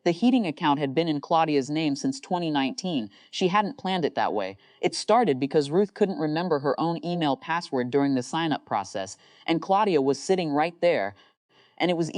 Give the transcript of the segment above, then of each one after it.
The heating account had been in Claudia's name since 2019. She hadn't planned it that way. It started because Ruth couldn't remember her own email password during the sign-up process, and Claudia was sitting right there. And it was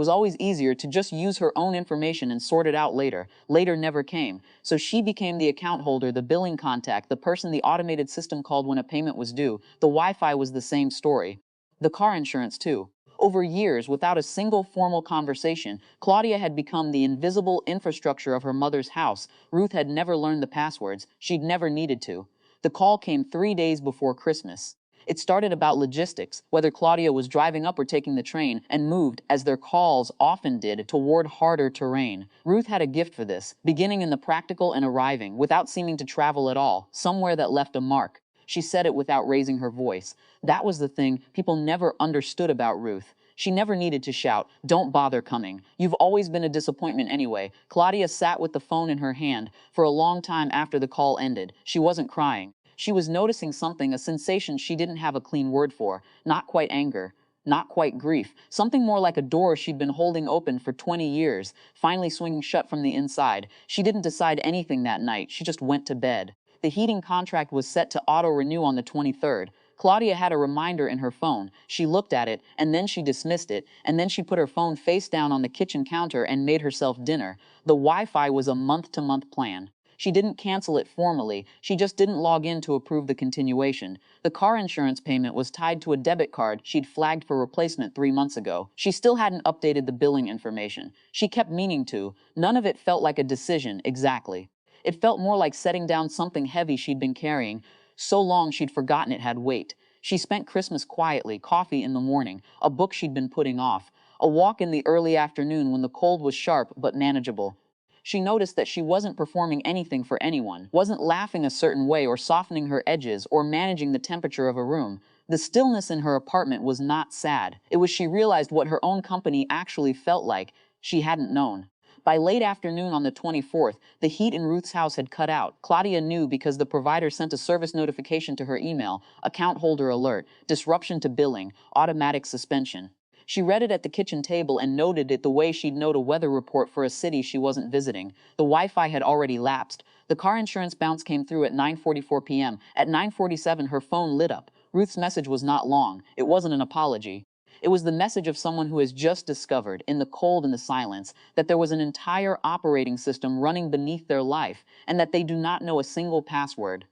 always easier to just use her own information and sort it out later. Later never came. So she became the account holder, the billing contact, the person the automated system called when a payment was due. The Wi-Fi was the same story. The car insurance, too. Over years, without a single formal conversation, Claudia had become the invisible infrastructure of her mother's house. Ruth had never learned the passwords. She'd never needed to. The call came 3 days before Christmas. It started about logistics, whether Claudia was driving up or taking the train, and moved, as their calls often did, toward harder terrain. Ruth had a gift for this, beginning in the practical and arriving, without seeming to travel at all, somewhere that left a mark. She said it without raising her voice. That was the thing people never understood about Ruth. She never needed to shout, "Don't bother coming. You've always been a disappointment anyway." Claudia sat with the phone in her hand for a long time after the call ended. She wasn't crying. She was noticing something, a sensation she didn't have a clean word for. Not quite anger. Not quite grief. Something more like a door she'd been holding open for 20 years, finally swinging shut from the inside. She didn't decide anything that night. She just went to bed. The heating contract was set to auto-renew on the 23rd. Claudia had a reminder in her phone. She looked at it, and then she dismissed it, and then she put her phone face down on the kitchen counter and made herself dinner. The Wi-Fi was a month-to-month plan. She didn't cancel it formally, she just didn't log in to approve the continuation. The car insurance payment was tied to a debit card she'd flagged for replacement 3 months ago. She still hadn't updated the billing information. She kept meaning to. None of it felt like a decision, exactly. It felt more like setting down something heavy she'd been carrying. So long she'd forgotten it had weight. She spent Christmas quietly, coffee in the morning, a book she'd been putting off, a walk in the early afternoon when the cold was sharp but manageable. She noticed that she wasn't performing anything for anyone, wasn't laughing a certain way or softening her edges or managing the temperature of a room. The stillness in her apartment was not sad. It was she realized what her own company actually felt like. She hadn't known. By late afternoon on the 24th, the heat in Ruth's house had cut out. Claudia knew because the provider sent a service notification to her email, account holder alert, disruption to billing, automatic suspension. She read it at the kitchen table and noted it the way she'd note a weather report for a city she wasn't visiting. The Wi-Fi had already lapsed. The car insurance bounce came through at 9:44 p.m. At 9:47, her phone lit up. Ruth's message was not long. It wasn't an apology. It was the message of someone who has just discovered, in the cold and the silence, that there was an entire operating system running beneath their life, and that they do not know a single password.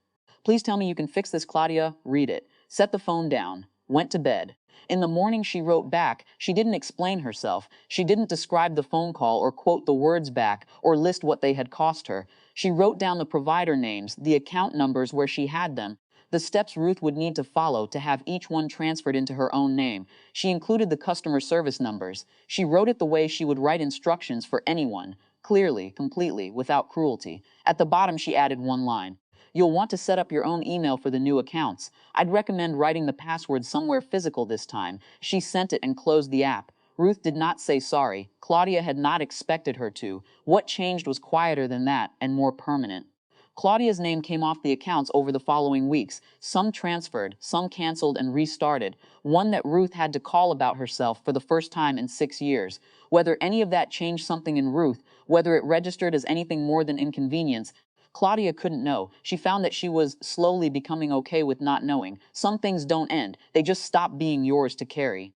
"Please tell me you can fix this, Claudia." Read it. Set the phone down. Went to bed. In the morning she wrote back. She didn't explain herself. She didn't describe the phone call or quote the words back or list what they had cost her. She wrote down the provider names, the account numbers where she had them, the steps Ruth would need to follow to have each one transferred into her own name. She included the customer service numbers. She wrote it the way she would write instructions for anyone, clearly, completely, without cruelty. At the bottom she added one line. "You'll want to set up your own email for the new accounts. I'd recommend writing the password somewhere physical this time." She sent it and closed the app. Ruth did not say sorry. Claudia had not expected her to. What changed was quieter than that and more permanent. Claudia's name came off the accounts over the following weeks. Some transferred, some canceled and restarted. One that Ruth had to call about herself for the first time in 6 years. Whether any of that changed something in Ruth, whether it registered as anything more than inconvenience, Claudia couldn't know. She found that she was slowly becoming okay with not knowing. Some things don't end. They just stop being yours to carry.